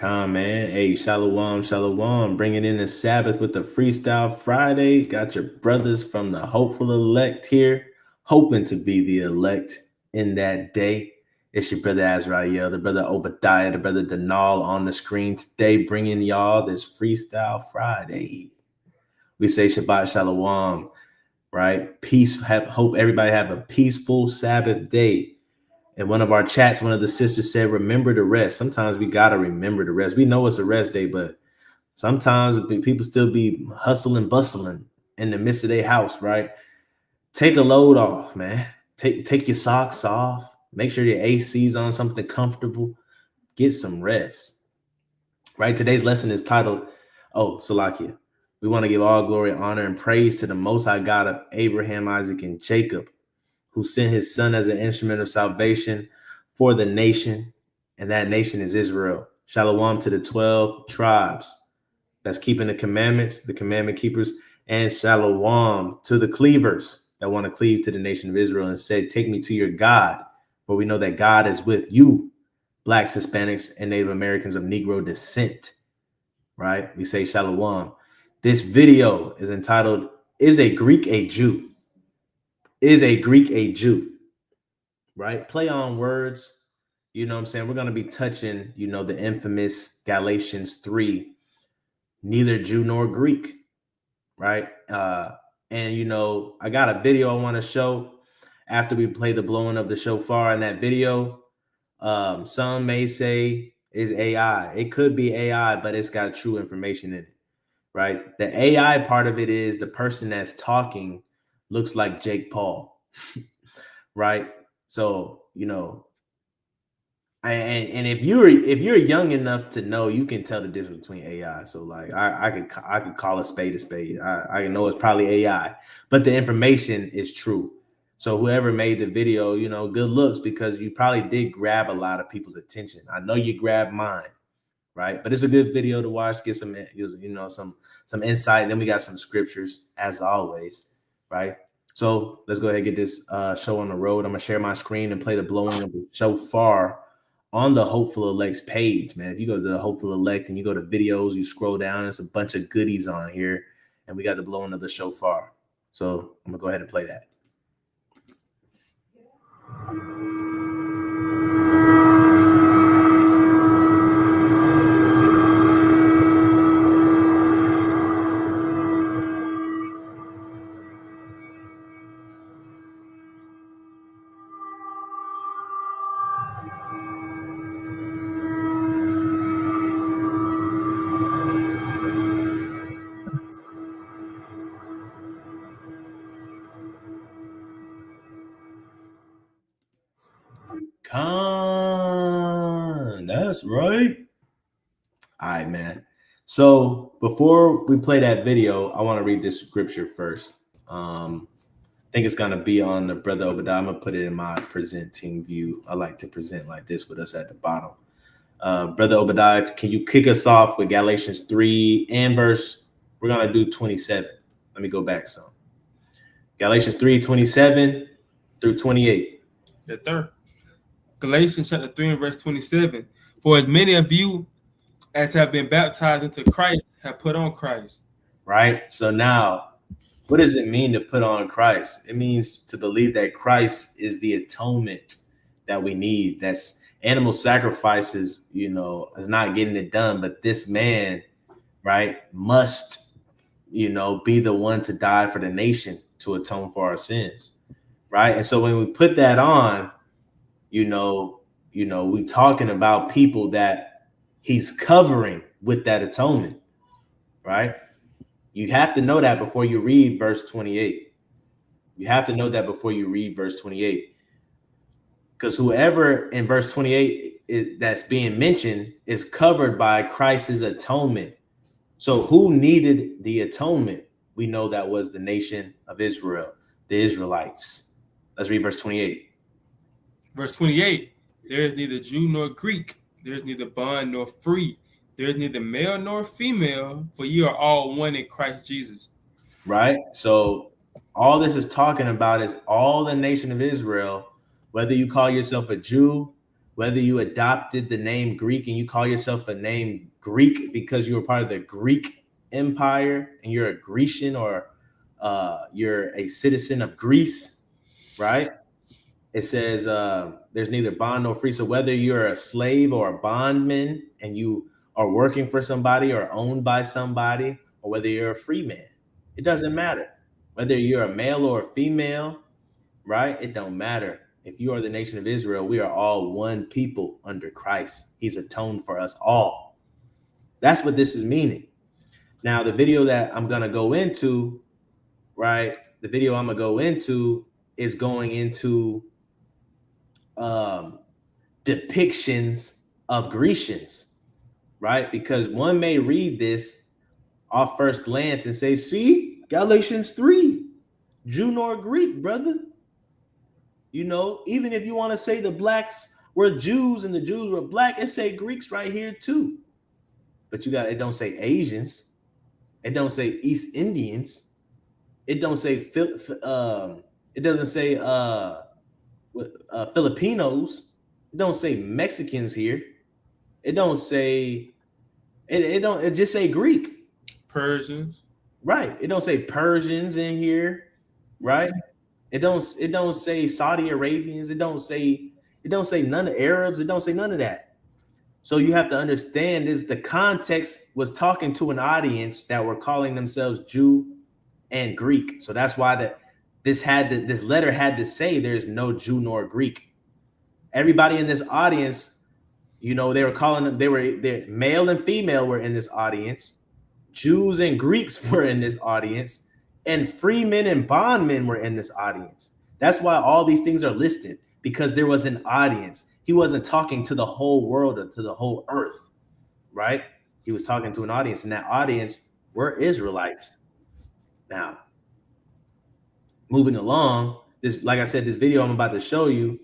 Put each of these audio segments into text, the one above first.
Come, man. Hey, Shalom, Shalom. Bringing in the Sabbath with the Freestyle Friday. Got your brothers from the hopeful elect here, hoping to be the elect in that day. It's your brother Azrael, the brother Obadiah, the brother Denal on the screen today, bringing y'all this Freestyle Friday. We say Shabbat Shalom, right? Peace. Hope everybody have a peaceful Sabbath day. In one of our chats, one of the sisters said, remember the rest. Sometimes we got to remember the rest. We know it's a rest day, but sometimes people still be hustling, bustling in the midst of their house, right? Take a load off, man. Take your socks off. Make sure your AC's on something comfortable. Get some rest, right? Today's lesson is titled, Salakia. We want to give all glory, honor, and praise to the Most High God of Abraham, Isaac, and Jacob, who sent his son as an instrument of salvation for the nation, and that nation is Israel. Shalom to the 12 tribes that's keeping the commandments, the commandment keepers, and shalom to the cleavers that want to cleave to the nation of Israel and say, take me to your God, for we know that God is with you, Blacks, Hispanics, and Native Americans of Negro descent, right? We say shalom. This video is entitled, Is a Greek a Jew? Is a Greek a Jew? Right? Play on words. You know what I'm saying? We're going to be touching, the infamous Galatians 3, neither Jew nor Greek. Right? And I got a video I want to show after we play the blowing of the shofar in that video. Some may say is AI. It could be AI, but it's got true information in it. Right? The AI part of it is the person that's talking looks like Jake Paul. Right? So, and if you're young enough to know, you can tell the difference between AI. So like I could call a spade a spade. I know it's probably AI, but the information is true. So whoever made the video, good looks, because you probably did grab a lot of people's attention. I know you grabbed mine, right? But it's a good video to watch, get some some insight. And then we got some scriptures as always, right? So let's go ahead and get this show on the road. I'm gonna share my screen and play the blowing of the shofar on the Hopeful Elect's page, man. If you go to the Hopeful Elect and you go to videos, you scroll down, there's a bunch of goodies on here, and we got the blowing of the shofar. So I'm gonna go ahead and play that. That's right. All right, man. So before we play that video, I want to read this scripture first. I think it's gonna be on the brother Obadiah. I'm gonna put it in my presenting view. I like to present like this with us at the bottom. Brother Obadiah, can you kick us off with Galatians 3 and verse? We're gonna do 27. Let me go back some. Galatians 3:27 through 28. Yes, sir. Galatians chapter 3 and verse 27. For as many of you as have been baptized into Christ have put on Christ. Right. So now, what does it mean to put on Christ? It means to believe that Christ is the atonement that we need. That's animal sacrifices, is not getting it done. But this man, right, must, be the one to die for the nation to atone for our sins. Right. And so when we put that on, we talking about people that he's covering with that atonement. Right. You have to know that before you read verse 28. You have to know that before you read verse 28. Because whoever in verse 28 that's being mentioned is covered by Christ's atonement. So who needed the atonement? We know that was the nation of Israel, the Israelites. Let's read verse 28. Verse 28. There is neither Jew nor Greek. There is neither bond nor free. There is neither male nor female, for you are all one in Christ Jesus. Right? So all this is talking about is all the nation of Israel, whether you call yourself a Jew, whether you adopted the name Greek and you call yourself a name Greek because you were part of the Greek Empire and you're a Grecian or you're a citizen of Greece, right? It says there's neither bond nor free. So whether you're a slave or a bondman and you are working for somebody or owned by somebody, or whether you're a free man, it doesn't matter. Whether you're a male or a female, right? It don't matter. If you are the nation of Israel, we are all one people under Christ. He's atoned for us all. That's what this is meaning. Now, the video that I'm going to go into, right? The video I'm going to go into is going into depictions of Grecians, right? Because one may read this off first glance and say, see, Galatians 3, Jew nor Greek, brother. You know, even if you want to say the blacks were Jews and the Jews were black, it say Greeks right here too. But it don't say Asians. It don't say East Indians. It don't say it doesn't say Filipinos. It don't say Mexicans here. It don't say it just say Greek. Persians. Right. It don't say Persians in here, right? It don't say Saudi Arabians. It don't say none of Arabs. It don't say none of that. So you have to understand this. The context was talking to an audience that were calling themselves Jew and Greek. So that's why this letter had to say there's no Jew nor Greek. Everybody in this audience, you know, they were calling them, they're male and female were in this audience. Jews and Greeks were in this audience, and freemen and bondmen were in this audience. That's why all these things are listed, because there was an audience. He wasn't talking to the whole world or to the whole earth, right? He was talking to an audience, and that audience were Israelites. Now, moving along, this, like I said, this video I'm about to show you,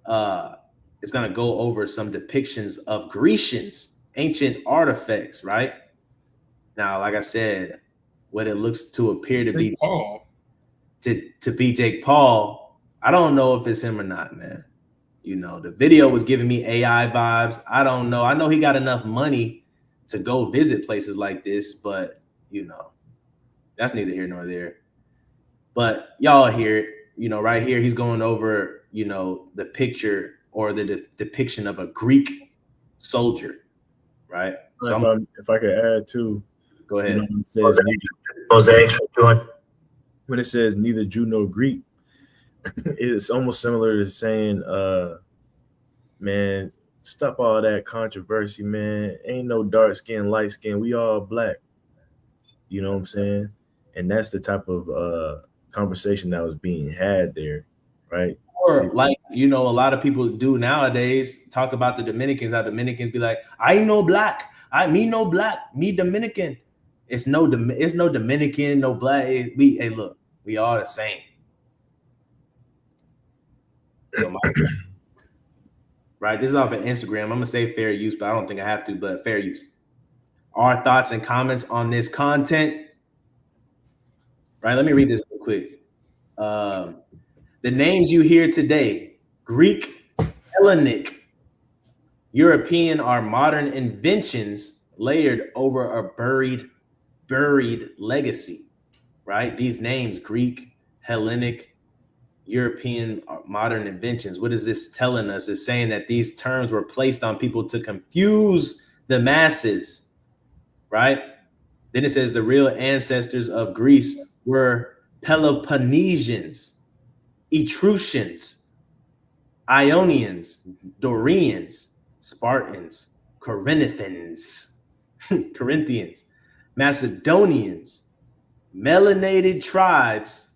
it's going to go over some depictions of Grecians, ancient artifacts, right? Now, like I said, what it looks to appear to be Paul. To be Jake Paul, I don't know if it's him or not, man. You know, the video was giving me AI vibes. I don't know. I know he got enough money to go visit places like this, but you know, that's neither here nor there. But y'all hear it, you know, right here, he's going over, you know, the picture or the depiction of a Greek soldier, right? So if I could add too, go ahead. You know, when it says neither Jew nor Greek, it's almost similar to saying, man, stop all that controversy, man. Ain't no dark skin, light skin. We all black. You know what I'm saying? And that's the type of conversation that was being had there, right? Or like, you know, a lot of people do nowadays talk about the Dominicans. How Dominicans be like, I know black. Me no black. Me Dominican. It's no Dominican, no black. Hey, look, we all the same. So right, this is off of Instagram. I'm gonna say fair use, but I don't think I have to. But fair use. Our thoughts and comments on this content. Right, let me read this real quick. The names you hear today: Greek, Hellenic, European, are modern inventions layered over a buried legacy, right? These names, Greek, Hellenic, European, modern inventions. What is this telling us? It's saying that these terms were placed on people to confuse the masses, right? Then it says the real ancestors of Greece were Peloponnesians, Etruscans, Ionians, Dorians, Spartans, Corinthians, Macedonians, melanated tribes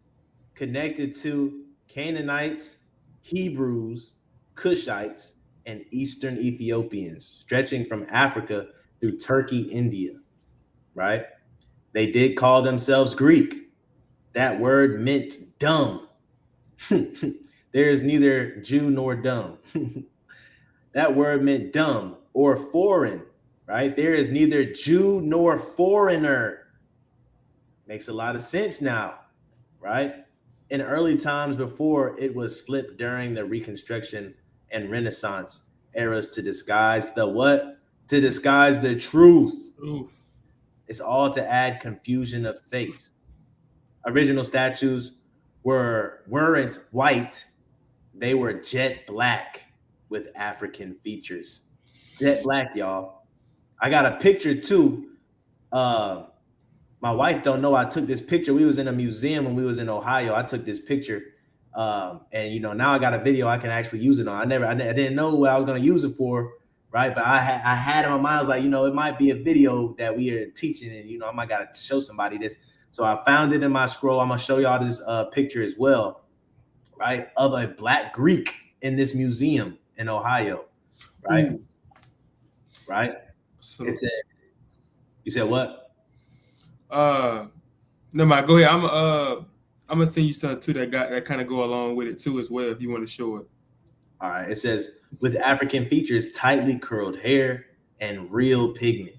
connected to Canaanites, Hebrews, Cushites, and Eastern Ethiopians, stretching from Africa through Turkey, India, right? They did call themselves Greek. That word meant dumb. There is neither Jew nor dumb. That word meant dumb or foreign, right? There is neither Jew nor foreigner. Makes a lot of sense now, right? In early times before it was flipped during the Reconstruction and Renaissance, eras to disguise the what? To disguise the truth. Oof. It's all to add confusion of face. Original statues weren't white, they were jet black with African features. Jet black, y'all. I got a picture too. Uh, my wife don't know I took this picture. We was in a museum when we was in Ohio. I took this picture, and now I got a video I can actually use it on. I didn't know what I was gonna use it for, right? But I had in my mind, I was like, it might be a video that we are teaching, and I might gotta show somebody this. So I found it in my scroll. I'm gonna show y'all this picture as well, right, of a Black Greek in this museum in Ohio, right? Ooh. Right. So, you said what? No mind. Go ahead. I'm gonna send you something too that kind of go along with it too as well if you want to show it. All right. It says with African features, tightly curled hair, and real pigment.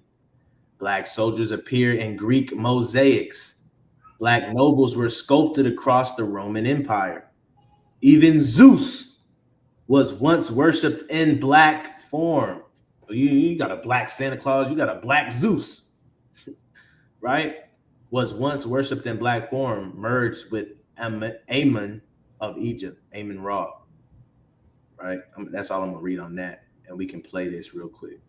Black soldiers appear in Greek mosaics. Black nobles were sculpted across the Roman Empire. Even Zeus was once worshipped in black form. You got a black Santa Claus, you got a black Zeus, right? Was once worshipped in black form, merged with Amun of Egypt, Amun Ra, right? That's all I'm gonna read on that, and we can play this real quick.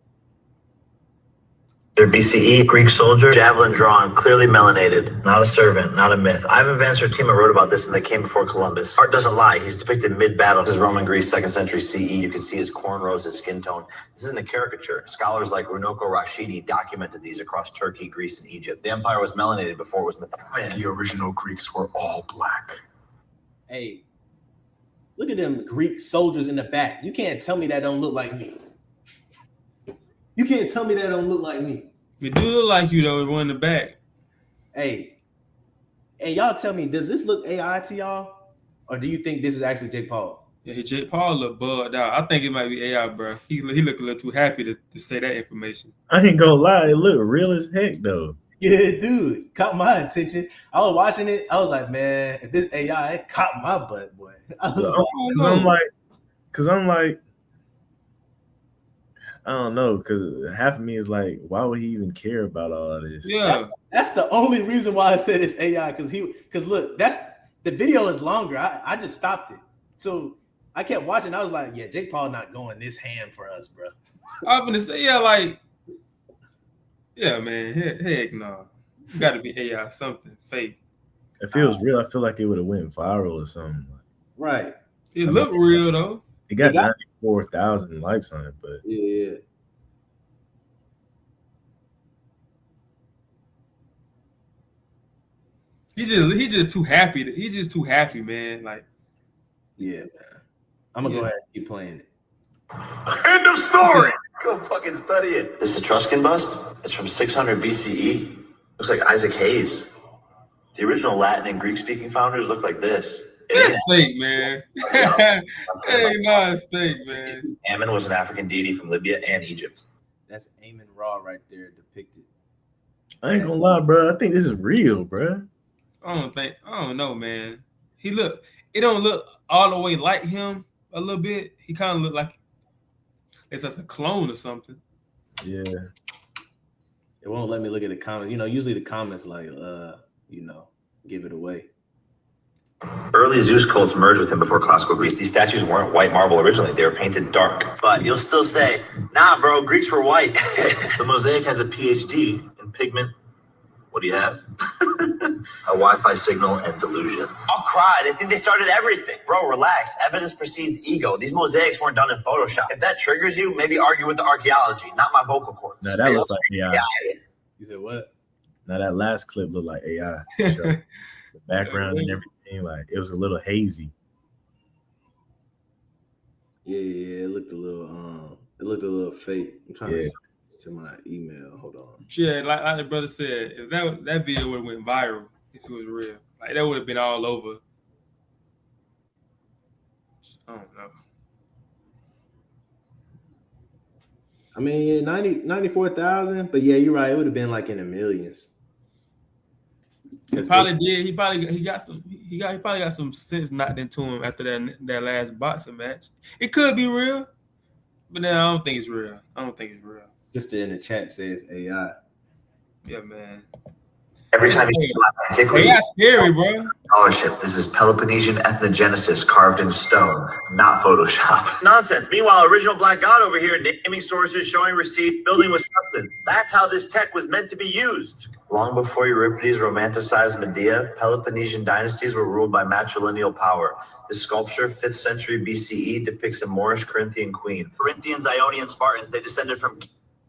BCE, Greek soldier, javelin drawn, clearly melanated, not a servant, not a myth. Ivan Van Sertima wrote about this and they came before Columbus. Art doesn't lie. He's depicted mid-battle. This is Roman Greece, 2nd century CE. You can see his cornrows, his skin tone. This isn't a caricature. Scholars like Runoko Rashidi documented these across Turkey, Greece, and Egypt. The empire was melanated before it was mythological. The original Greeks were all black. Hey, look at them Greek soldiers in the back. You can't tell me that don't look like me. You can't tell me that don't look like me. It do look like you though. One in the back. Hey, y'all tell me, does this look AI to y'all, or do you think this is actually Jake Paul? Yeah, Jake Paul look bugged out. I think it might be AI, bro. He look a little too happy to say that information. I ain't gonna lie, it look real as heck though. Yeah, dude, caught my attention. I was watching it. I was like, man, if this AI, it caught my butt, boy. Cause I'm like, I don't know, because half of me is like, why would he even care about all of this? Yeah, that's the only reason why I said it's AI. Because look, that's the video is longer. I just stopped it, so I kept watching. I was like, yeah, Jake Paul not going this ham for us, bro. I'm gonna say yeah, man, heck no, got to be AI, something fake. If it was real, I feel like it would have went viral or something. Right. It looked real though. It got 94,000 likes on it, but yeah. He's just too happy. He's just too happy, man. Like, yeah, man. I'm gonna go ahead and keep playing it. End of story. Go fucking study it. This Etruscan bust. It's from 600 BCE. Looks like Isaac Hayes. The original Latin and Greek-speaking founders look like this. That's fake, man. Hey, no, it's fake, man. Ammon was an African deity from Libya and Egypt. That's Amun Ra right there depicted. I ain't gonna lie, bro. I think this is real, bro. I don't know, man. It don't look all the way like him a little bit. He kind of look like it's just a clone or something. Yeah. It won't let me look at the comments. Usually the comments like, give it away. Early Zeus cults merged with him before classical Greece. These statues weren't white marble originally. They were painted dark. But you'll still say, nah, bro, Greeks were white. The mosaic has a PhD in pigment. What do you have? A Wi-Fi signal and delusion. I'll cry. They think they started everything. Bro, relax. Evidence precedes ego. These mosaics weren't done in Photoshop. If that triggers you, maybe argue with the archaeology, not my vocal cords. Now that looks like AI. You said what? Now that last clip looked like AI. The background and everything, like it was a little hazy. Yeah, it looked a little fake. I'm trying to send this to my email. Hold on. Yeah, like the brother said, if that video would have went viral, if it was real, like that would have been all over. I don't know. I mean, 94,000, but yeah, you're right. It would have been like in the millions. He probably did. He probably got some sense knocked into him after that last boxing match. It could be real, But then I don't think it's real. Sister in the chat says AI. Yeah, man. Every It's time you see scary. black antiquity, Hey, that's scary, bro. scholarship. This is Peloponnesian ethnogenesis carved in stone, not Photoshop. Nonsense. Meanwhile, original Black God over here, naming sources, showing receipts, building with substance. That's how this tech was meant to be used. Long before Euripides romanticized Medea, Peloponnesian dynasties were ruled by matrilineal power. This sculpture, 5th century BCE, depicts a Moorish Corinthian queen. Corinthians, Ionian, Spartans, they descended from...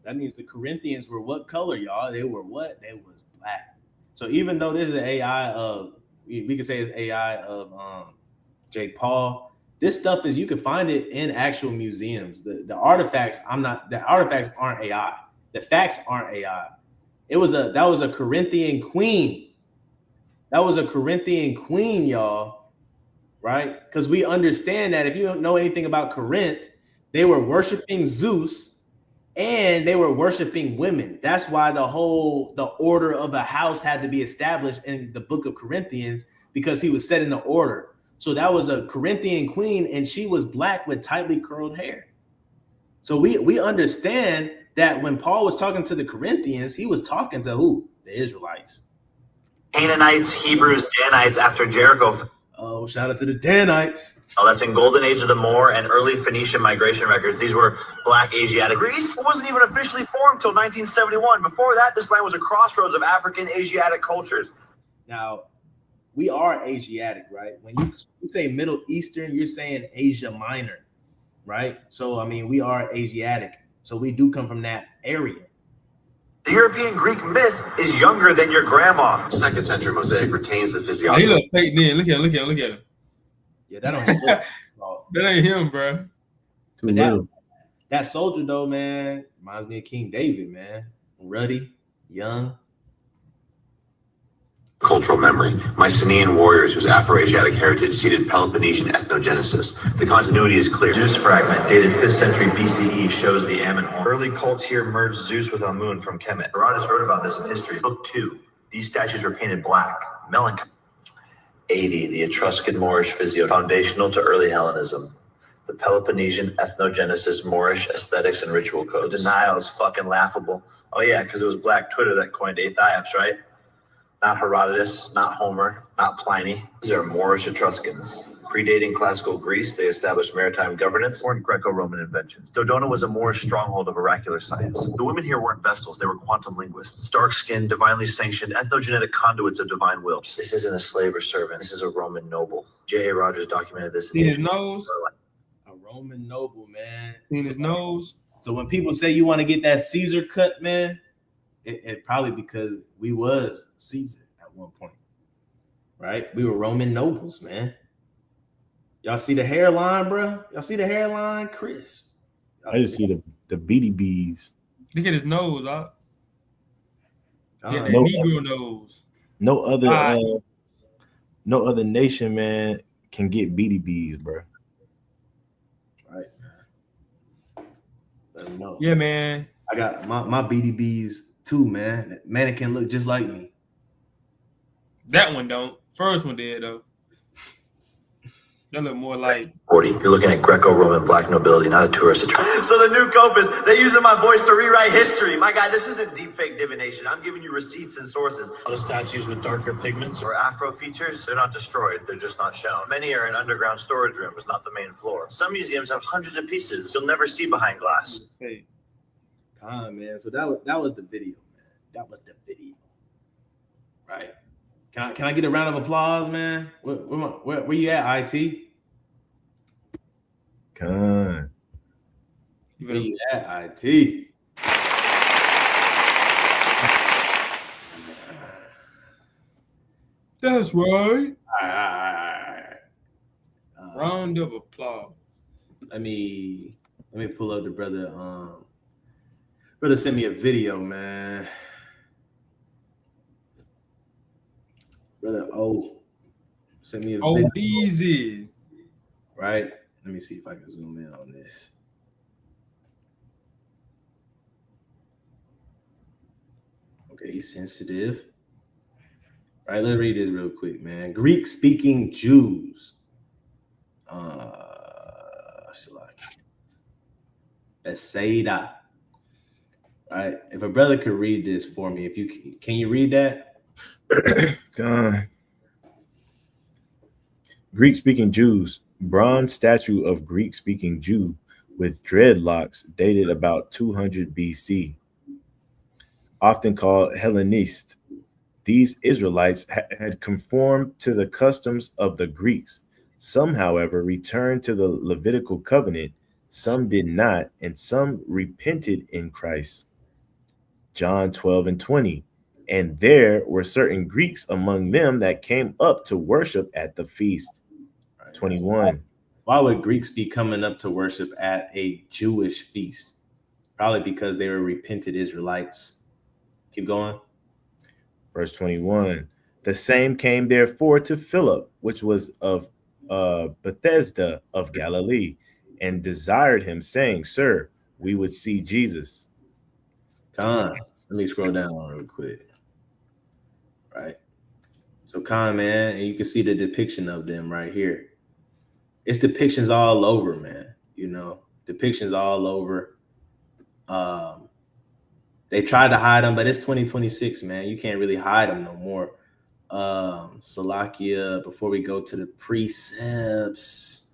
That means the Corinthians were what color, y'all? They were what? They was black. So even though this is an AI of, we could say it's AI of Jake Paul, this stuff is, you can find it in actual museums. The artifacts, the artifacts aren't AI. The facts aren't AI. That was a Corinthian queen. That was a Corinthian queen, y'all, right? Because we understand that if you don't know anything about Corinth, they were worshiping Zeus and they were worshiping women. That's why the order of the house had to be established in the book of Corinthians, because he was setting the order. So that was a Corinthian queen, and she was black with tightly curled hair. So we understand that when Paul was talking to the Corinthians, he was talking to who? The Israelites. Canaanites, Hebrews, Danites after Jericho. Oh, shout out to the Danites. Oh, that's in Golden Age of the Moor and early Phoenician migration records. These were Black Asiatic. Greece wasn't even officially formed until 1971. Before that, this land was a crossroads of African Asiatic cultures. Now, we are Asiatic, right? When you say Middle Eastern, you're saying Asia Minor, right? So, I mean, we are Asiatic. So we do come from that area. The European Greek myth is younger than your grandma. 2nd century mosaic retains the He physiology. look fake then. Look at him. Yeah, that don't look That ain't him, bro. That soldier though, man, reminds me of King David, man. Ruddy, young. Cultural memory. Mycenaean warriors whose Afro-Asiatic heritage seeded Peloponnesian ethnogenesis. The continuity is clear. Zeus fragment dated 5th century BCE shows the Ammon horn. Early cults here merged Zeus with Amun from Kemet. Herodotus wrote about this in history. Book 2. These statues were painted black. Melancholy. 80. The Etruscan Moorish physio, foundational to early Hellenism. The Peloponnesian ethnogenesis, Moorish aesthetics and ritual codes. The denial is fucking laughable. Oh yeah, because it was Black Twitter that coined Aethiops, right? Not Herodotus, not Homer, not Pliny. These are Moorish Etruscans. Predating classical Greece, they established maritime governance, weren't Greco-Roman inventions. Dodona was a Moorish stronghold of oracular science. The women here weren't Vestals, they were quantum linguists. Dark-skinned, divinely sanctioned, ethnogenetic conduits of divine will. This isn't a slave or servant, this is a Roman noble. J.A. Rogers documented this. Seen his nose? A Roman noble, man. Seen his nose? So when people say you want to get that Caesar cut, man, it probably because we was Caesar at one point, right? We were Roman nobles, man. Y'all see the hairline, bro? Y'all see the hairline, Chris? I just see the BDBs. Look at his nose, huh? Yeah, that No- Negro nose. No other nation, man, can get BDBs, bro. Right, man. Let me know. Yeah, man. I got my BDBs too, man. That mannequin look just like me. That one don't. First one did though. That look more like 40. You're looking at Greco-Roman black nobility, not a tourist attraction. So the new Copus, they're using my voice to rewrite history. My guy, this isn't deepfake divination. I'm giving you receipts and sources. A lot of statues with darker pigments or Afro features, they're not destroyed. They're just not shown. Many are in underground storage rooms, not the main floor. Some museums have hundreds of pieces you'll never see behind glass. hey. Man. So that was the video, man. That was the video. Right. Can I get a round of applause, man? Where you at, IT? Con. Where you at, IT? That's right. All right. Round of applause. Let me pull up the brother. Brother sent me a video, man. Brother sent me a video. Easy. Right? Let me see if I can zoom in on this. Okay, he's sensitive. All right, let's read this real quick, man. Greek-speaking Jews. Bethsaida. Right? If a brother could read this for me, if you can you read that? Greek-speaking Jews. Bronze statue of Greek-speaking Jew with dreadlocks dated about 200 BC. Often called Hellenist. These Israelites had conformed to the customs of the Greeks. Some, however, returned to the Levitical covenant. Some did not, and some repented in Christ. John 12 and 20. And there were certain Greeks among them that came up to worship at the feast. 21. Why would Greeks be coming up to worship at a Jewish feast? Probably because they were repented Israelites. Keep going. Verse 21. The same came therefore to Philip, which was of Bethesda of Galilee, and desired him, saying, Sir, we would see Jesus. Let me scroll down real quick. Right. So man, and you can see the depiction of them right here. It's depictions all over, man. You know, depictions all over. They tried to hide them, but it's 2026, man. You can't really hide them no more. Salakia, before we go to the precepts,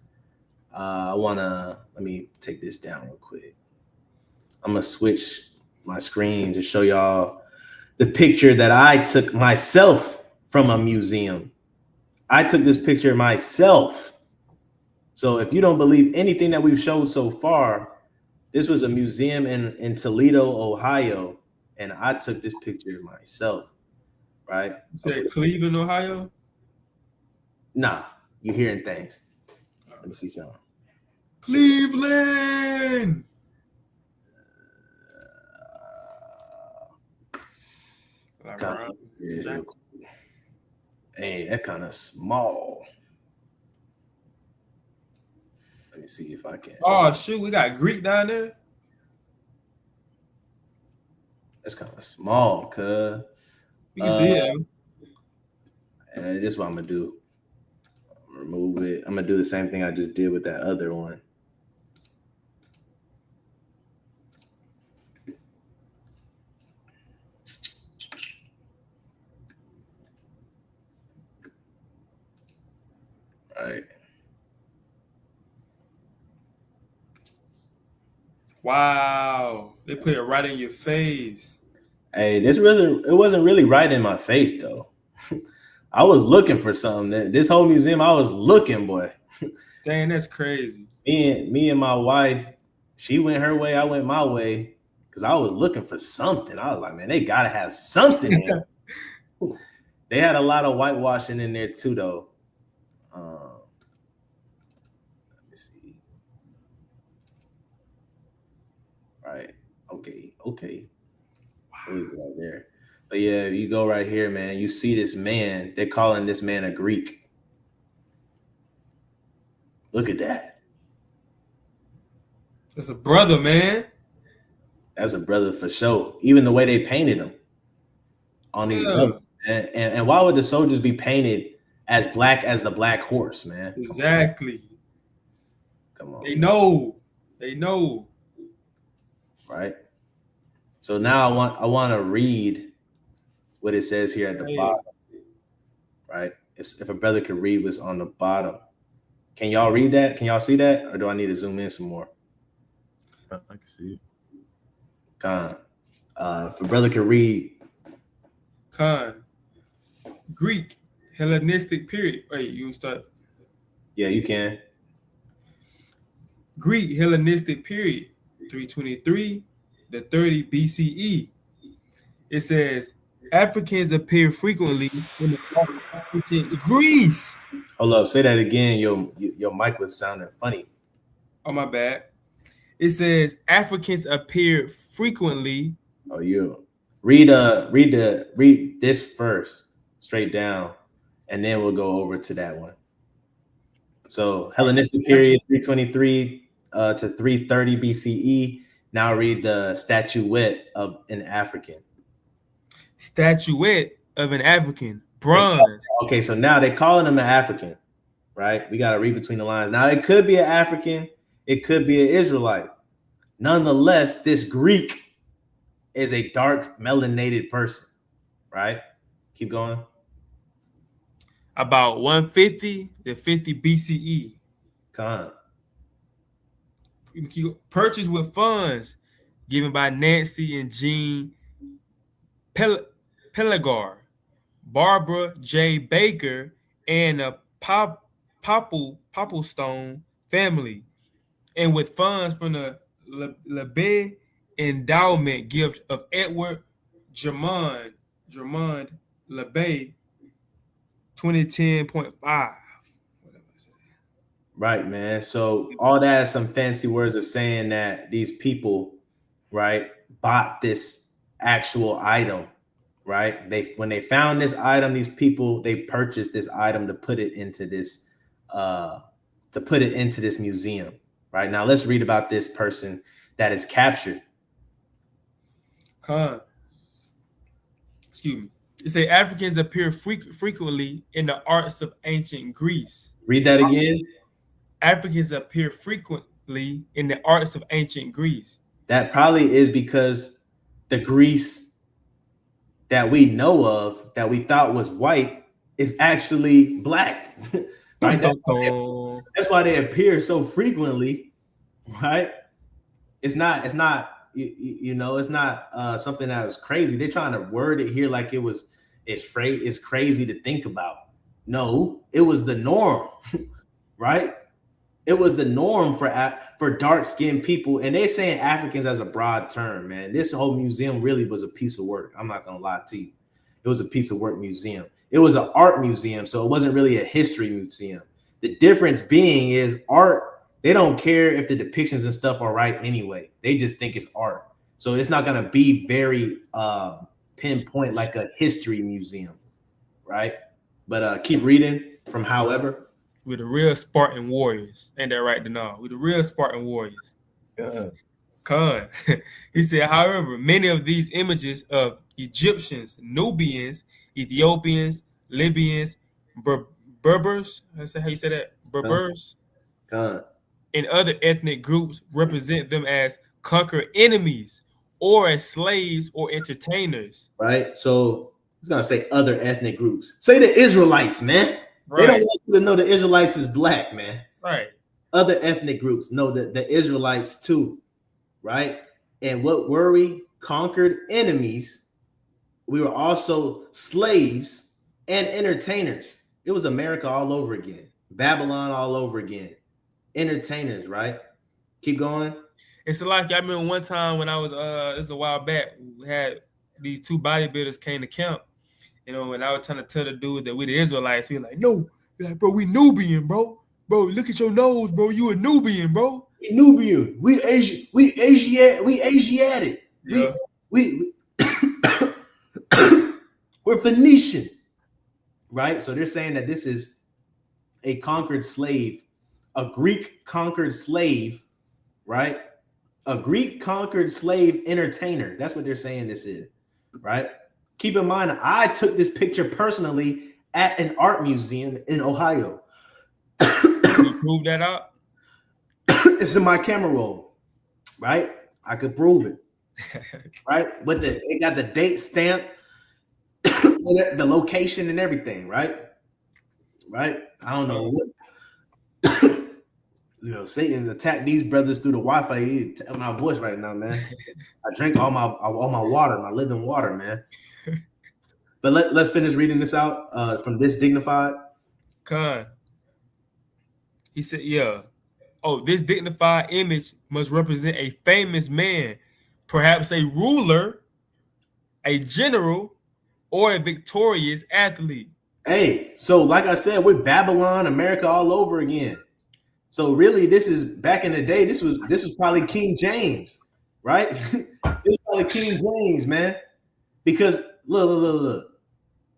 let me take this down real quick. I'm gonna switch my screen to show y'all the picture that I took myself from a museum. I took this picture myself. So if you don't believe anything that we've showed so far, this was a museum in Toledo, Ohio, and I took this picture myself, right? You said Cleveland, Ohio? Nah, you're hearing things. Let me see something. Cleveland! Hey, that kind of small. Let me see if I can. Oh, shoot, we got Greek down there? That's kind of small, cuz. You can see it. This is what I'm going to do. Remove it. I'm going to do the same thing I just did with that other one. Right. Wow. They put it right in your face. Hey, it wasn't really right in my face, though. I was looking for something. This whole museum, I was looking, boy. Dang, that's crazy. Me and my wife, she went her way, I went my way, because I was looking for something. I was like, man, they got to have something in. They had a lot of whitewashing in there, too, though. Let me see. Right. Okay. Right there. But yeah, you go right here, man. You see this man. They're calling this man a Greek. Look at that. That's a brother, man. That's a brother for sure. Even the way they painted him on these brothers. And why would the soldiers be painted as black as the black horse, man? Exactly. Come on. They know. Right. So now I want to read what it says here at the bottom. Right. If a brother could read what's on the bottom. Can y'all read that? Can y'all see that? Or do I need to zoom in some more? I can see it. If a brother could read. Greek Hellenistic period. Wait, you start. Yeah, you can. Greek Hellenistic period, 323 to 30 BCE. It says Africans appear frequently in the ancient Greece. Hold up, say that again. Your mic was sounding funny. Oh, my bad. It says Africans appear frequently. Oh, you read this first straight down, and then we'll go over to that one. So Hellenistic period 323 to 330 BCE. Now read the statuette of an African. Statuette of an African, bronze. Okay, so now they're calling him an African, right? We got to read between the lines. Now it could be an African, it could be an Israelite. Nonetheless, this Greek is a dark melanated person, right? Keep going. About 150 to 50 BCE. Come on. Purchased with funds given by Nancy and Jean Pelagar, Barbara J. Baker, and the Popplestone family, and with funds from the LeBay endowment gift of Edward Germond LeBay, 2010.5. Right, man. So all that is some fancy words of saying that these people, right, bought this actual item, right? When they found this item, these people, they purchased this item to put it into this museum. Right now, let's read about this person that is captured. Excuse me. It say Africans appear frequently in the arts of ancient Greece. Read that again. Africans appear frequently in the arts of ancient Greece. That probably is because the Greece that we know of, that we thought was white, is actually black. Right? That's why they appear so frequently, right? It's not it's not something that was crazy. They're trying to word it here like it's crazy to think about. No, it was the norm, right? It was the norm for dark-skinned people, and they're saying Africans as a broad term, man. This whole museum really was a piece of work. I'm not gonna lie to you. It was a piece of work museum. It was an art museum, so it wasn't really a history museum. The difference being is art, they don't care if the depictions and stuff are right anyway. They just think it's art. So it's not gonna be very pinpoint like a history museum, right? But keep reading from however. We're the real Spartan warriors. Ain't that right, Denal? We're the real Spartan warriors. Khan. He said, however, many of these images of Egyptians, Nubians, Ethiopians, Libyans, Berbers, how you say that? Berbers, and other ethnic groups represent them as conquered enemies or as slaves or entertainers. Right? So it's going to say other ethnic groups. Say the Israelites, man. Right. They don't want you to know the Israelites is black, man. Right. Other ethnic groups know that the Israelites too, right? And what were we? Conquered enemies. We were also slaves and entertainers. It was America all over again. Babylon all over again. Entertainers, right? Keep going. It's like I remember one time when I was this was a while back, we had these two bodybuilders came to camp. You know, and I was trying to tell the dude that we the Israelites. He was like, no. He's like, bro, we Nubian, bro. Bro, look at your nose, bro. You a Nubian, bro. We Nubian. We Asiatic. Yeah. We we're Phoenician. Right? So they're saying that this is a conquered slave, a Greek conquered slave, right? A Greek conquered slave entertainer. That's what they're saying this is, right? Keep in mind, I took this picture personally at an art museum in Ohio. You prove that out? It's in my camera roll, right? I could prove it, right? But it got the date stamp, the location and everything, right? Right? I don't know what. Satan attacked these brothers through the Wi-Fi. He my voice right now, man. I drank all my water, my living water, man. But let's finish reading this out from this dignified. Khan. He said, yeah. Oh, this dignified image must represent a famous man, perhaps a ruler, a general, or a victorious athlete. Hey, so like I said, we're Babylon, America all over again. So really, this is back in the day. This was probably King James, right? It was probably King James, man. Because look.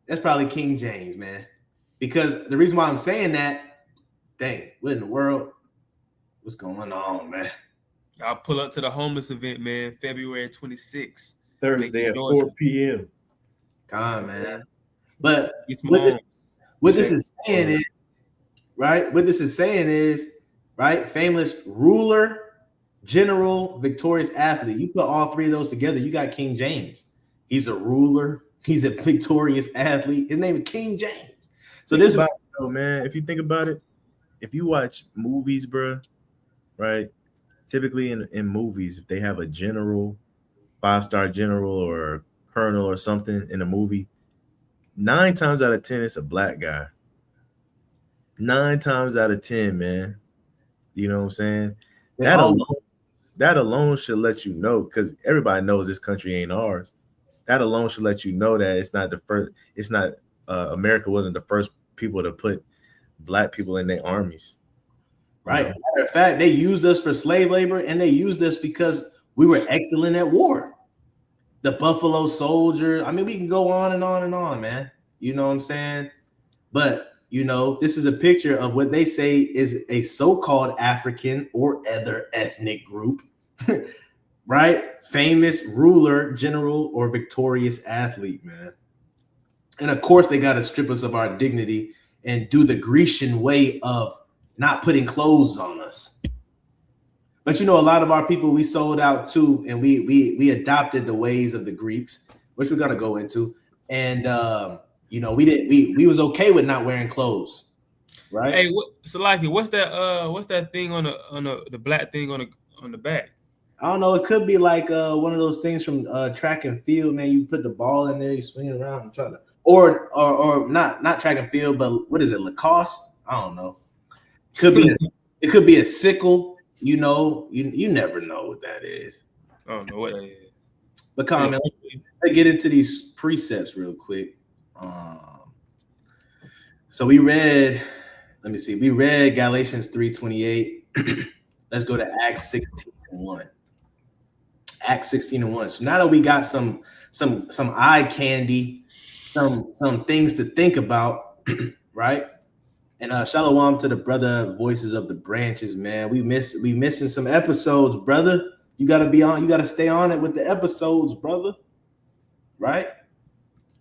That's probably King James, man. Because the reason why I'm saying that, dang, what in the world? What's going on, man? Y'all pull up to the homeless event, man, February 26th. Thursday at 4 p.m. God, man. But what this is saying is, right? What this is saying is, right? Famous ruler, general, victorious athlete. You put all three of those together, you got King James. He's a ruler. He's a victorious athlete. His name is King James. So Think this about it, though, man. If you think about it, if you watch movies, bro, right? Typically in movies, if they have a general, 5-star general or colonel or something in a movie, 9 times out of 10, it's a black guy. 9 times out of 10, man. You know what I'm saying? That alone should let you know, because everybody knows this country ain't ours. That alone should let you know that it's not the first. It's not America wasn't the first people to put black people in their armies. right. Matter of fact, they used us for slave labor, and they used us because we were excellent at war. The Buffalo Soldier. I mean, we can go on and on and on, man. You know what I'm saying? But you know, this is a picture of what they say is a so-called African or other ethnic group, right? Famous ruler, general, or victorious athlete, man. And of course, they got to strip us of our dignity and do the Grecian way of not putting clothes on us. But you know, a lot of our people we sold out to, and we adopted the ways of the Greeks, which we're gonna go into. And you know, we was okay with not wearing clothes, right? Hey, Salaki, what's that thing on the black thing on the back? I don't know. It could be like one of those things from track and field, man. You put the ball in there, you swing it around, and try to, or not track and field, but what is it, Lacoste? I don't know. It could be a sickle. You know, you never know what that is. I don't know what that is. But come on, man, let's get into these precepts real quick. So we read Galatians 3:28. Let's go to Acts 16:1. Acts 16:1. So now that we got some eye candy, some things to think about, right? And shalom to the brother Voices of the Branches, man. We missing some episodes, brother. You gotta be on, you gotta stay on it with the episodes, brother. Right?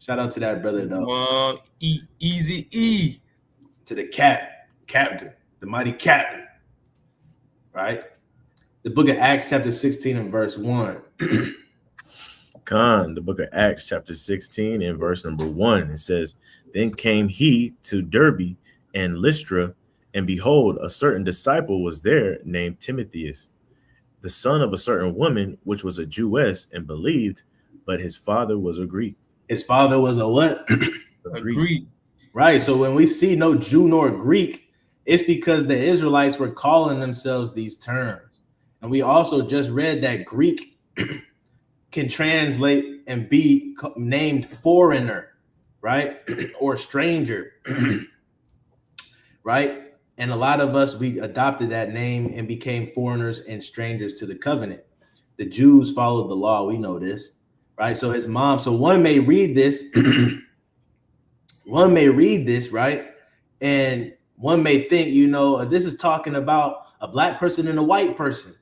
Shout out to that brother though. Easy E. To the captain, the mighty captain. Right? The book of Acts, chapter 16 and verse 1. The book of Acts, chapter 16 and verse number 1. It says, Then came he to Derbe and Lystra, and behold, a certain disciple was there named Timotheus, the son of a certain woman, which was a Jewess, and believed, but his father was a Greek. His father was a what? A Greek. Right. So when we see no Jew nor Greek, it's because the Israelites were calling themselves these terms. And we also just read that Greek can translate and be named foreigner, right? Or stranger, right? And a lot of us, we adopted that name and became foreigners and strangers to the covenant. The Jews followed the law. We know this, right? So his mom, so one may read this, right? And one may think, you know, this is talking about a black person and a white person.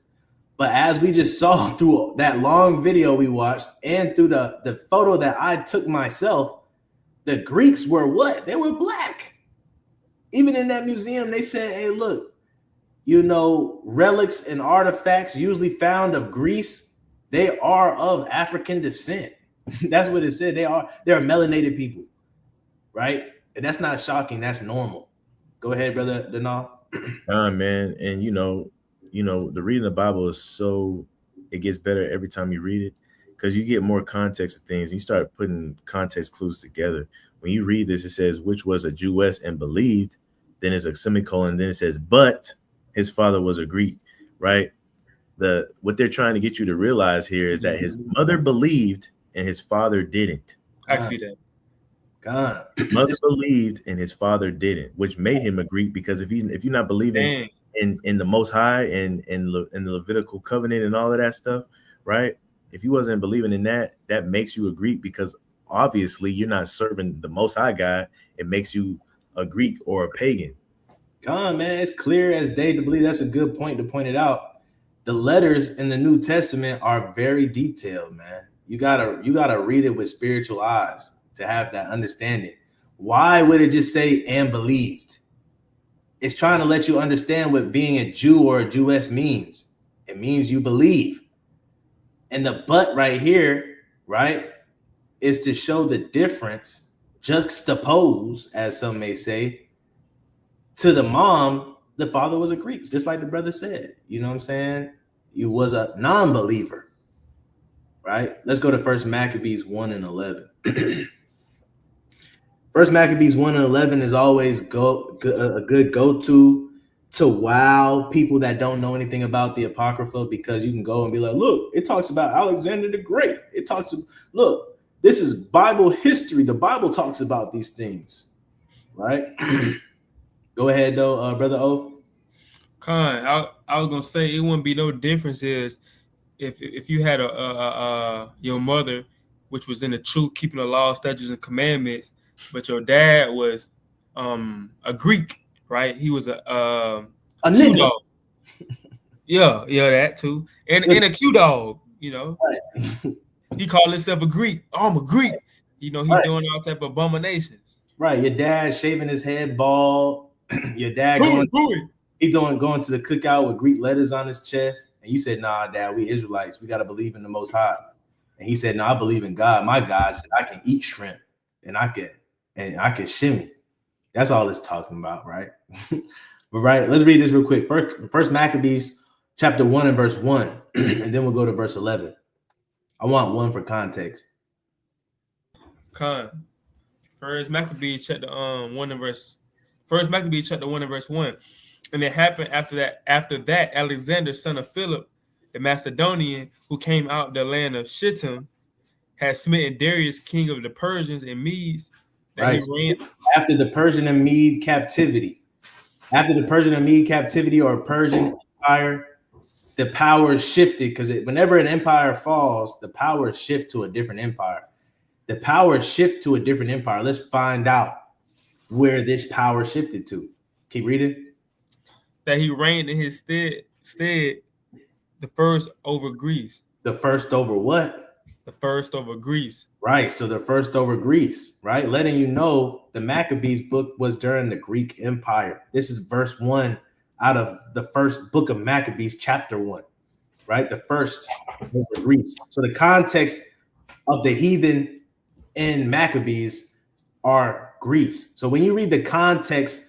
But as we just saw through that long video we watched and through the photo that I took myself, the Greeks were what? They were black. Even in that museum, they said, hey, look, you know, relics and artifacts usually found of Greece, they are of African descent. That's what it said. They're melanated people, right? And that's not shocking. That's normal. Go ahead, brother Denal. Man, and you know, the reading the Bible is so, it gets better every time you read it, because you get more context of things. And you start putting context clues together. When you read this, it says, which was a Jewess and believed, then it's a semicolon, then it says, but his father was a Greek, right? What they're trying to get you to realize here is that his mother believed and his father didn't. I see that. God. Mother believed and his father didn't, which made him a Greek, because if you're not believing in the Most High and in the Levitical covenant and all of that stuff, right? If you wasn't believing in that, that makes you a Greek, because obviously you're not serving the Most High God. It makes you a Greek or a pagan. Come on, man. It's clear as day to believe. That's a good point to point it out. The letters in the New Testament are very detailed, man. You gotta read it with spiritual eyes to have that understanding. Why would it just say and believed? It's trying to let you understand what being a Jew or a Jewess means. It means you believe. And the but right here, right, is to show the difference, juxtapose, as some may say, to the mom. The father was a Greek, just like the brother said. You know what I'm saying? He was a non-believer, right? Let's go to First Maccabees 1 and 11. First Maccabees 1 and 11 is always a good go-to wow people that don't know anything about the Apocrypha, because you can go and be like, look, it talks about Alexander the Great. It talks, look, this is Bible history. The Bible talks about these things, right? Go ahead, though, Brother O. Con, I was gonna say it wouldn't be no difference is if you had your mother, which was in the truth, keeping the law, statutes, and commandments, but your dad was a Greek, right? He was a Q dog. Yeah, that too, and a Q dog. You know, right. He called himself a Greek. Oh, I'm a Greek. You know, he right. doing all type of abominations. Right, your dad shaving his head bald. Your dad going to the cookout with Greek letters on his chest, and you said, "Nah, Dad, we Israelites. We got to believe in the Most High." And he said, "No, I believe in God. My God said I can eat shrimp, and I can shimmy." That's all it's talking about, right? But right, let's read this real quick. First Maccabees chapter 1 and verse 1, and then we'll go to verse 11. I want one for context. First Maccabees chapter 1 and verse 1. And it happened after that, Alexander, son of Philip, the Macedonian, who came out of the land of Shittim, had smitten Darius, king of the Persians and Medes, that right. He ran after the Persian and Mede captivity. After the Persian and Mede captivity, or Persian Empire, the power shifted, because whenever an empire falls, the power shift to a different empire. The power shift to a different empire. Let's find out where this power shifted to. Keep reading. That he reigned in his stead, the first over Greece. The first over what? The first over Greece. Right. So the first over Greece, right? Letting you know the Maccabees book was during the Greek Empire. This is verse 1 out of the first book of Maccabees, chapter 1, right? The first over Greece. So the context of the heathen in Maccabees are Greece. So when you read the context,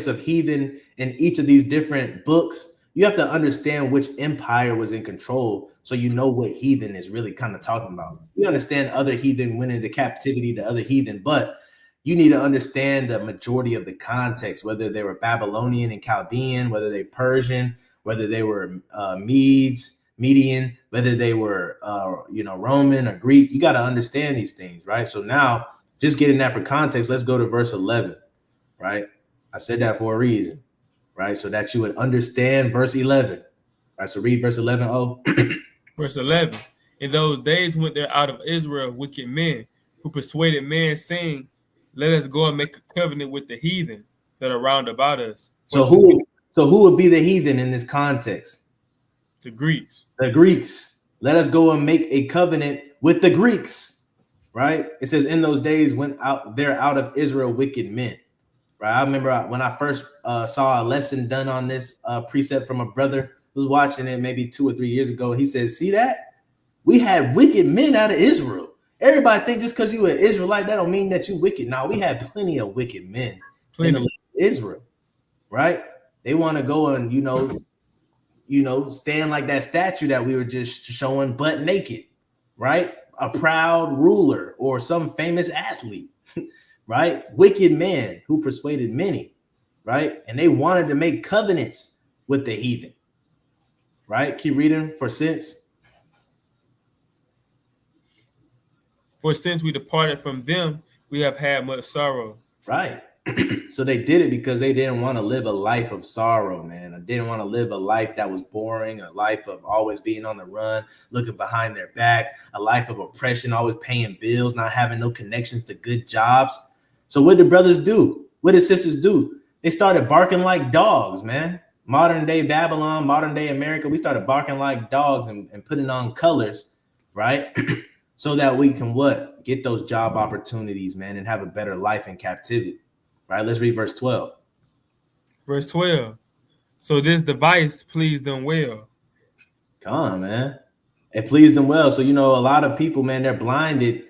of heathen in each of these different books, you have to understand which empire was in control, so you know what heathen is really kind of talking about. You understand other heathen went into captivity to other heathen, but you need to understand the majority of the context, whether they were Babylonian and Chaldean, whether they Persian, whether they were Median, whether they were Roman or Greek. You got to understand these things, right? So now, just getting that for context, let's go to verse 11, right? I said that for a reason, right? So that you would understand verse 11. Right, so read verse 11, oh. Verse 11. In those days went there out of Israel wicked men, who persuaded men, saying, let us go and make a covenant with the heathen that are round about us. So who would be the heathen in this context? The Greeks. The Greeks. Let us go and make a covenant with the Greeks, right? It says, in those days went out there out of Israel wicked men, right? I remember when I first saw a lesson done on this precept from a brother who was watching it maybe 2 or 3 years ago. He said, see that? We had wicked men out of Israel. Everybody think just because you an Israelite, that don't mean that you wicked. Now, we had plenty of wicked men in the land of Israel, right? They want to go and, stand like that statue that we were just showing, butt naked, right? A proud ruler or some famous athlete, right? Wicked men who persuaded many, right? And they wanted to make covenants with the heathen, right? Keep reading. For since we departed from them, we have had much sorrow. Right. So they did it because they didn't want to live a life of sorrow, man. They didn't want to live a life that was boring, a life of always being on the run, looking behind their back, a life of oppression, always paying bills, not having no connections to good jobs. So what did brothers do? What did sisters do? They started barking like dogs, man. Modern day Babylon, modern day America, we started barking like dogs and putting on colors, right? So that we can what? Get those job opportunities, man, and have a better life in captivity. Right? Let's read verse 12. Verse 12. So this device pleased them well. Come on, man. It pleased them well. So, you know, a lot of people, man, they're blinded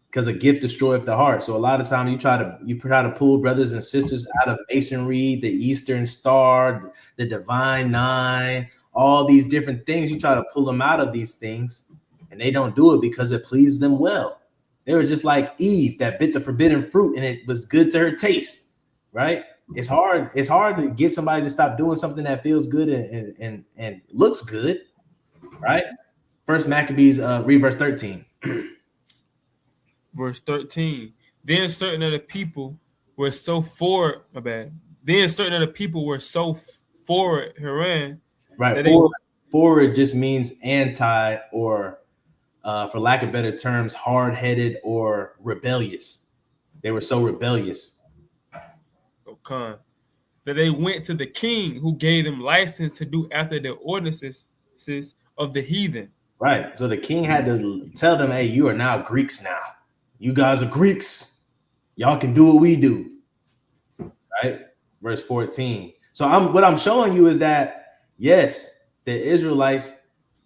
because a gift destroyeth the heart. So a lot of times you try to pull brothers and sisters out of masonry, the Eastern Star, the Divine Nine, all these different things. You try to pull them out of these things, and they don't do it because it pleased them well. They were just like Eve that bit the forbidden fruit, and it was good to her taste, right? It's hard to get somebody to stop doing something that feels good and looks good, right? First Maccabees, read verse 13. Verse 13. Then certain of the people were so forward, my bad. Then certain of the people were so forward, Haran. Right. Forward just means anti, or for lack of better terms, hard-headed or rebellious. They were so rebellious. Okay. That they went to the king, who gave them license to do after the ordinances of the heathen. Right. So the king had to tell them, hey, you are now Greeks now. You guys are Greeks. Y'all can do what we do. Right? Verse 14. So what I'm showing you is that, yes, the Israelites.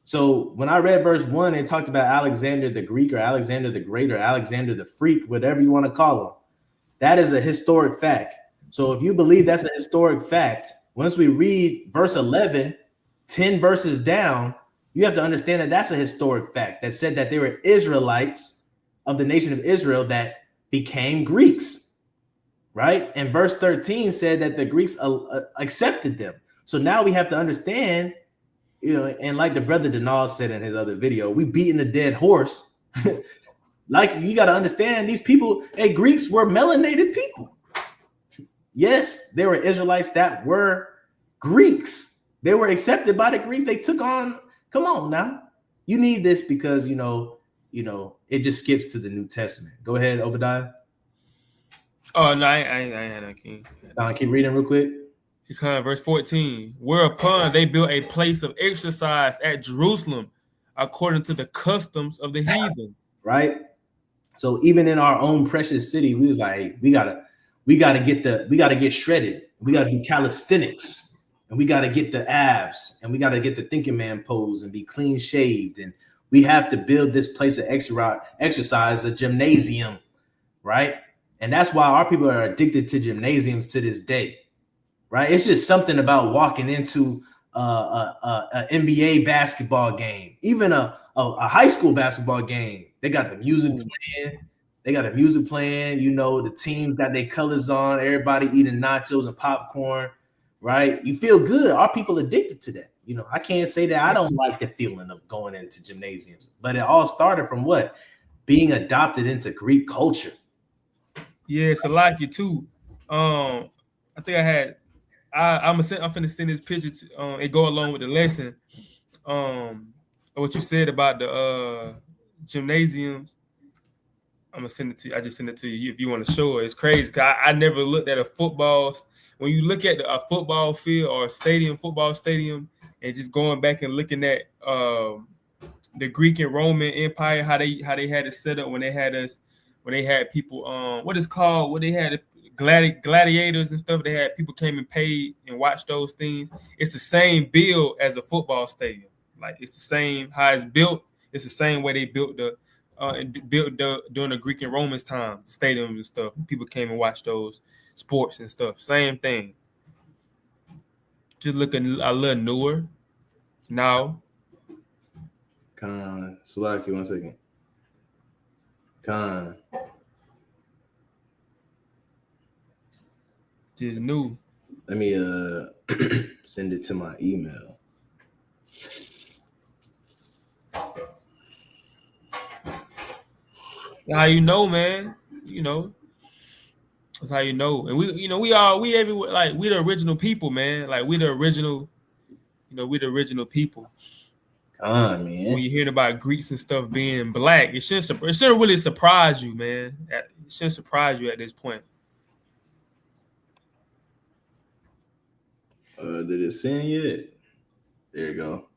So when I read verse 1, it talked about Alexander the Greek or Alexander the Great or Alexander the Freak, whatever you want to call him. That is a historic fact. So if you believe that's a historic fact, once we read verse 11, 10 verses down, you have to understand that that's a historic fact that said that there were Israelites of the nation of Israel that became Greeks, right? And verse 13 said that the Greeks accepted them. So now we have to understand, you know, and like the brother Denal said in his other video, we beating the dead horse. Like, you got to understand, these people, Greeks were melanated people. Yes, there were Israelites that were Greeks. They were accepted by the Greeks. They took on, come on now. You need this because, you know, it just skips to the New Testament. Go ahead, Obadiah. Oh, no, I ain't no king. Keep reading real quick. Verse 14. Whereupon they built a place of exercise at Jerusalem, according to the customs of the heathen. Right? So even in our own precious city, we was like, hey, we gotta get shredded. We gotta do calisthenics, and we gotta get the abs, and we gotta get the thinking man pose and be clean shaved. And we have to build this place of exercise, a gymnasium, right? And that's why our people are addicted to gymnasiums to this day, right? It's just something about walking into a NBA basketball game, even a high school basketball game. They got the music playing. You know, the teams got their colors on. Everybody eating nachos and popcorn, right? You feel good. Our people addicted to that. You know, I can't say that I don't like the feeling of going into gymnasiums, but it all started from what? Being adopted into Greek culture. Yeah, it's a like you too. I think I'm finna send this picture to it go along with the lesson. What you said about the gymnasiums. I'm gonna send it to you. I just send it to you if you want to show it. It's crazy. I never looked at a football. When you look at a football field or a football stadium, and just going back and looking at the Greek and Roman Empire, how they had it set up when they had people what is called what they had gladiators and stuff. They had people came and paid and watched those things. It's the same build as a football stadium. Like, it's the same how it's built. It's the same way they built during the Greek and Romans time, the stadiums and stuff. People came and watched those sports and stuff. Same thing. Just looking a little newer now. Salaki, 1 second. Just new. Let me send it to my email. How you know, man? You know, that's how you know. And we everywhere. Like, we the original people, man. Like, we the original. You know, we the original people. Man. When you're hearing about Greeks and stuff being black, it shouldn't really surprise you, man. It shouldn't surprise you at this point. Did it send yet? There you go.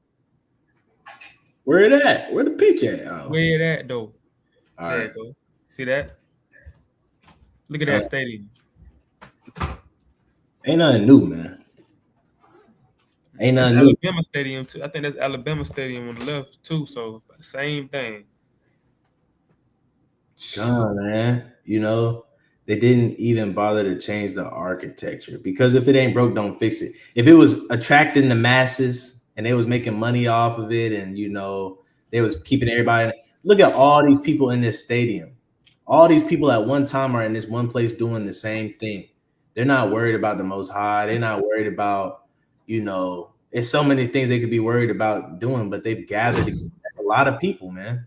Where it at? Where the picture at? Oh. Where it at though? All there right. You go. See that? Look at that stadium. Ain't nothing new, man. Ain't That's nothing new. Alabama Stadium too. I think that's Alabama Stadium on the left too. So same thing. Come on, man. You know, they didn't even bother to change the architecture because if it ain't broke, don't fix it. If it was attracting the masses and they was making money off of it, and you know, they was keeping everybody. Look at all these people in this stadium. All these people at one time are in this one place doing the same thing. They're not worried about the Most High. They're not worried about, you know, it's so many things they could be worried about doing, but they've gathered. That's a lot of people, man.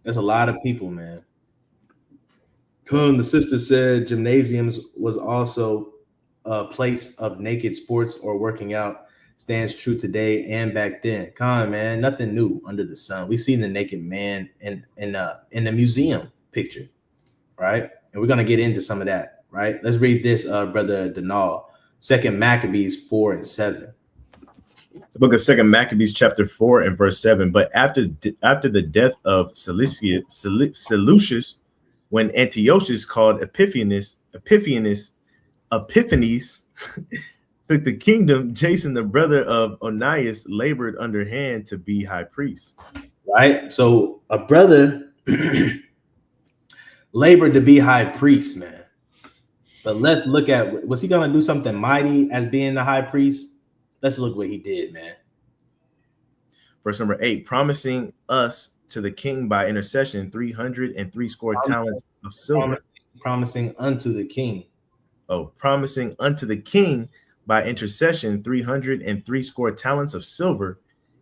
There's a lot of people, man. The sister said gymnasiums was also a place of naked sports or working out. Stands true today and back then. Man, nothing new under the sun. We seen the naked man in the museum picture, right? And we're gonna get into some of that, right? Let's read this, brother Denal. Second Maccabees 4 and 7. The book of Second Maccabees, chapter 4 and verse 7. But after the death of Seleucus, when Antiochus called Epiphanes took the kingdom, Jason, the brother of Onias, labored underhand to be high priest. Right? So a brother labored to be high priest, man. But let's look at, was he going to do something mighty as being the high priest? Let's look what he did, man. Verse number 8, promising us to the king by intercession 303 talents of silver. Promising unto the king. Oh, promising unto the king by intercession 303 talents of silver,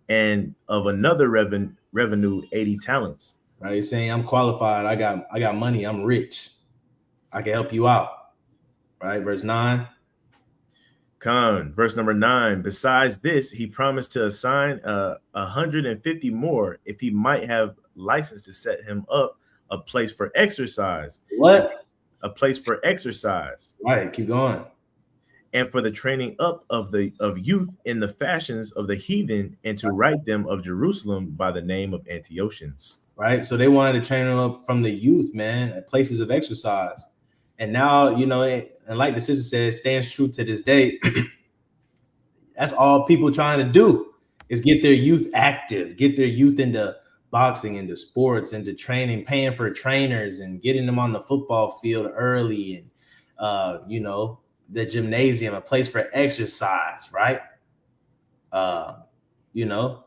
and of another revenue 80 talents. Right, he's saying I'm qualified. I got money. I'm rich. I can help you out. Right, verse 9. Verse number 9. Besides this, he promised to assign 150 more if he might have license to set him up a place for exercise. What? A place for exercise. Right, keep going. And for the training up of youth in the fashions of the heathen, and to write them of Jerusalem by the name of Antiochians. Right, so they wanted to train them up from the youth, man, at places of exercise. And now, you know, and like the sister said, it stands true to this day. That's all people trying to do is get their youth active, get their youth into boxing, into sports, into training, paying for trainers and getting them on the football field early, and you know, the gymnasium, a place for exercise, right? You know,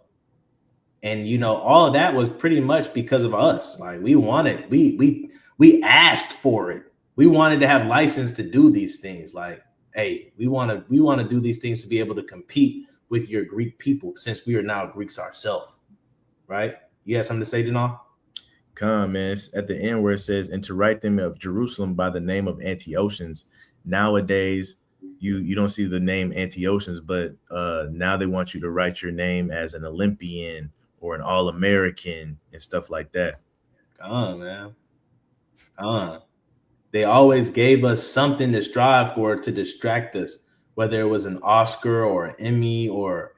and you know, all of that was pretty much because of us. Like we wanted, we asked for it. We wanted to have license to do these things. Like, hey, we want to do these things to be able to compete with your Greek people, since we are now Greeks ourselves, right? You have something to say, Denal? Come, man. It's at the end where it says, and to write them of Jerusalem by the name of Antiochians. Nowadays, you don't see the name Antiochians, but now they want you to write your name as an Olympian or an All-American and stuff like that. Come on, man. Come on. They always gave us something to strive for to distract us, whether it was an Oscar or an Emmy, or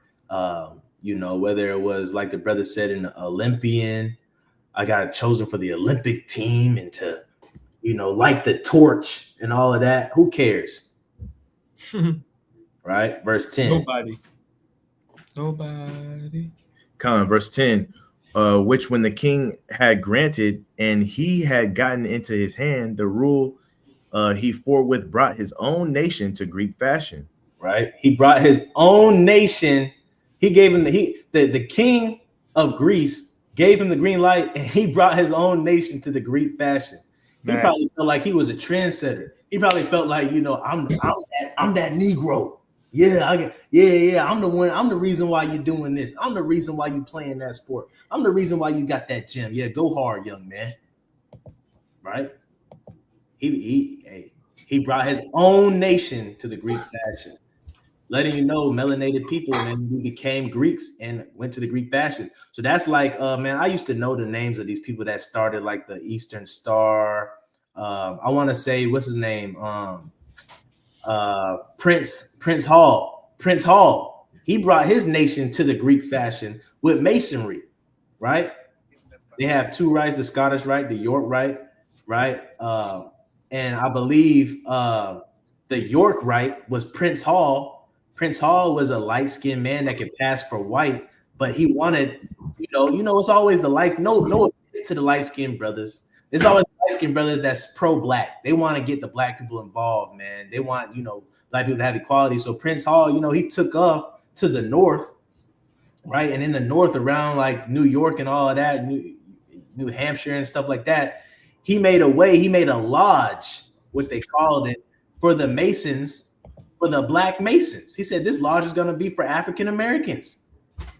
you know, whether it was, like the brother said, an Olympian. I got chosen for the Olympic team, and to, you know, light the torch and all of that. Who cares? Right? Verse 10. Nobody. Verse 10. Which when the king had granted, and he had gotten into his hand the rule, he forthwith brought his own nation to Greek fashion. Right? He brought his own nation. He gave him the king of Greece gave him the green light, and he brought his own nation to the Greek fashion. He probably felt like he was a trendsetter. He probably felt like, you know, I'm that Negro. Yeah, I'm the one. I'm the reason why you're doing this. I'm the reason why you playing that sport. I'm the reason why you got that gym. Yeah, go hard, young man. Right? He brought his own nation to the Greek fashion, letting you know, melanated people, man, we became Greeks and went to the Greek fashion. So that's like, man, I used to know the names of these people that started, like the Eastern Star. I want to say, what's his name? Prince Hall. He brought his nation to the Greek fashion with masonry, right? They have two rights: the Scottish Rite, the York Rite, right? And I believe the York Rite was Prince Hall, Prince Hall was a light-skinned man that could pass for white, but he wanted, it's always the light. No offense to the light-skinned brothers. There's always light-skinned brothers that's pro-black. They want to get the black people involved, man. They want, black people to have equality. So Prince Hall, he took off to the north, right? And in the north, around like New York and all of that, New Hampshire and stuff like that, he made a lodge, what they called it, for the Masons, for the black Masons. He said this lodge is going to be for African Americans.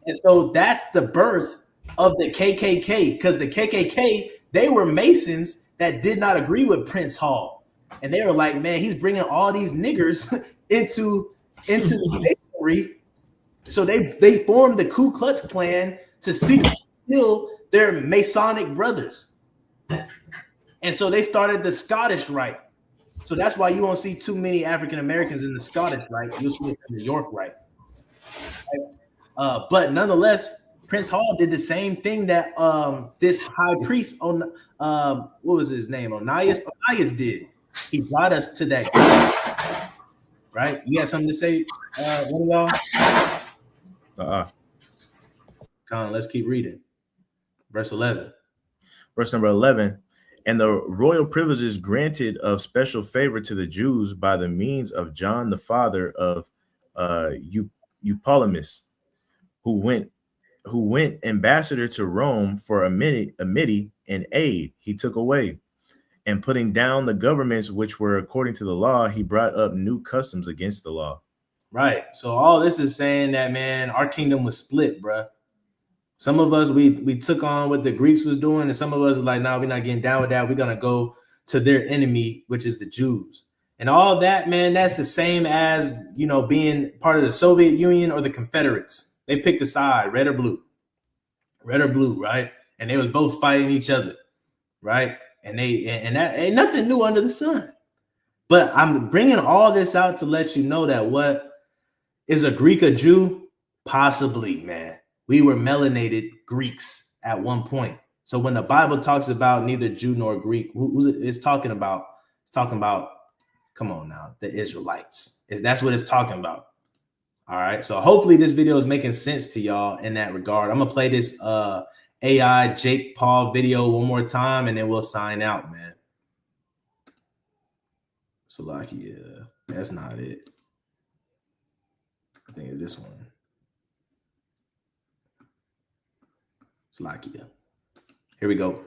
And so that's the birth of the KKK, because the KKK, they were Masons that did not agree with Prince Hall. And they were like, man, he's bringing all these niggers into the Masonry. So they formed the Ku Klux Klan to secretly kill their Masonic brothers. And so they started the Scottish Rite. So that's why you won't see too many African Americans in the Scottish Rite. You'll see it in the York Rite. But nonetheless, Prince Hall did the same thing that this high priest on what was his name? Onias did. He brought us to that God, right? You got something to say, one of y'all? Come on, let's keep reading. Verse 11. Verse number 11. And the royal privileges granted of special favor to the Jews by the means of John, the father of Eupolemus, who went ambassador to Rome for a midi and aid, he took away. And putting down the governments which were according to the law, he brought up new customs against the law. Right. So all this is saying that, man, our kingdom was split, bruh. Some of us, we took on what the Greeks was doing, and some of us was like, nah, we're not getting down with that. We're going to go to their enemy, which is the Jews. And all that, man, that's the same as, being part of the Soviet Union or the Confederates. They picked a side, red or blue, right? And they was both fighting each other, right? And that ain't nothing new under the sun. But I'm bringing all this out to let you know that what is a Greek a Jew? Possibly, man. We were melanated Greeks at one point. So when the Bible talks about neither Jew nor Greek, who's it? It's talking about, come on now, the Israelites. That's what it's talking about. All right. So hopefully this video is making sense to y'all in that regard. I'm going to play this AI Jake Paul video one more time, and then we'll sign out, man. Salakia, that's not it. I think it's this one. Salakia. Here we go.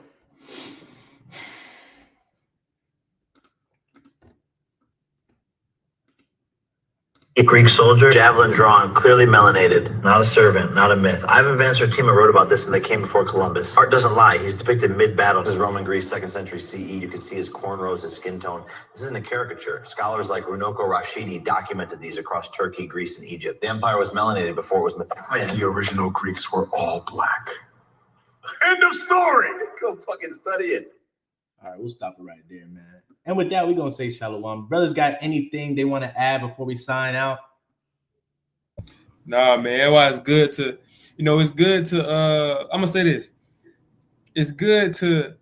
A Greek soldier, javelin drawn, clearly melanated, not a servant, not a myth. Ivan Van Sertima wrote about this and they came before Columbus. Art doesn't lie. He's depicted mid-battle. This is Roman Greece, 2nd century CE. You can see his cornrows, his skin tone. This isn't a caricature. Scholars like Runoko Rashidi documented these across Turkey, Greece, and Egypt. The empire was melanated before it was mythological. The original Greeks were all black. End of story. Go fucking study it. All right, we'll stop it right there, man. And with that, we're going to say shalom. Brothers got anything they want to add before we sign out? Nah, man. Why it's good to, it's good to, I'm going to say this. It's good to,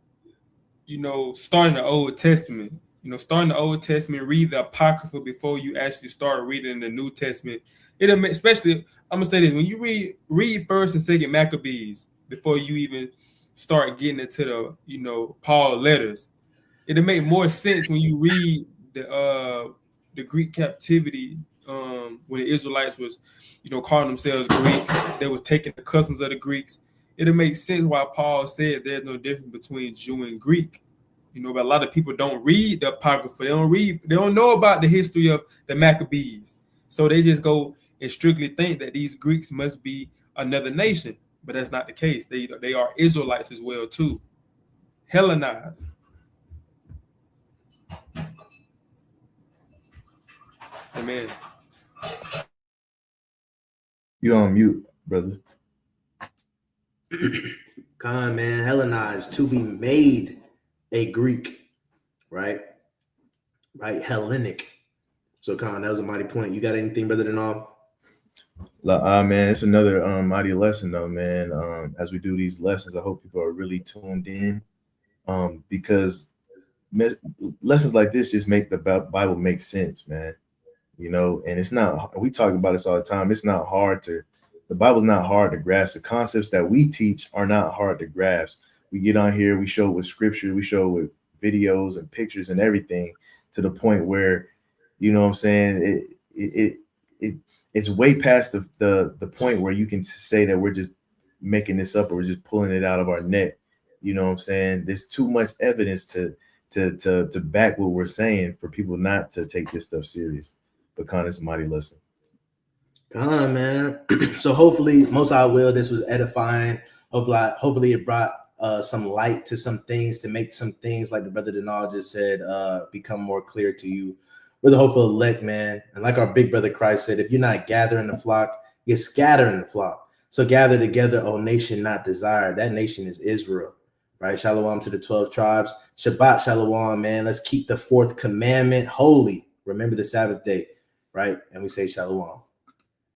start in the Old Testament. Start in the Old Testament, read the Apocrypha before you actually start reading the New Testament. Especially, I'm going to say this. When you read 1st and 2nd Maccabees before you even start getting into the, Paul letters, it'll make more sense when you read the Greek captivity when the Israelites was, calling themselves Greeks. They was taking the customs of the Greeks. It'll make sense why Paul said there's no difference between Jew and Greek. But a lot of people don't read the Apocrypha. They don't know about the history of the Maccabees. So they just go and strictly think that these Greeks must be another nation. But that's not the case. They are Israelites as well, too. Hellenized. Amen. You on mute, brother. Khan, man, Hellenized, to be made a Greek, right? Right, Hellenic. So, Khan, that was a mighty point. You got anything, brother, than all? Man, it's another mighty lesson, though, man. As we do these lessons, I hope people are really tuned in, because lessons like this just make the Bible make sense, man. you know, and it's not, we talk about this all the time. It's not hard to, the Bible's not hard to grasp. The concepts that we teach are not hard to grasp. We get on here, we show with scripture, we show with videos and pictures and everything, to the point where, you know what I'm saying, it's way past the point where you can say that we're just making this up or we're just pulling it out of our neck. You know what I'm saying? There's too much evidence to back what we're saying for people not to take this stuff serious. But Con, it's a mighty lesson. Man. So hopefully, most I will. This was edifying. Hopefully it brought some light to some things, to make some things, like the brother Denal just said, become more clear to you. We're the hopeful elect, man. And like our big brother Christ said, if you're not gathering the flock, you're scattering the flock. So gather together, O nation not desired. That nation is Israel, right? Shalom to the 12 tribes. Shabbat shalom, man. Let's keep the fourth commandment holy. Remember the Sabbath day, right? And we say shalom.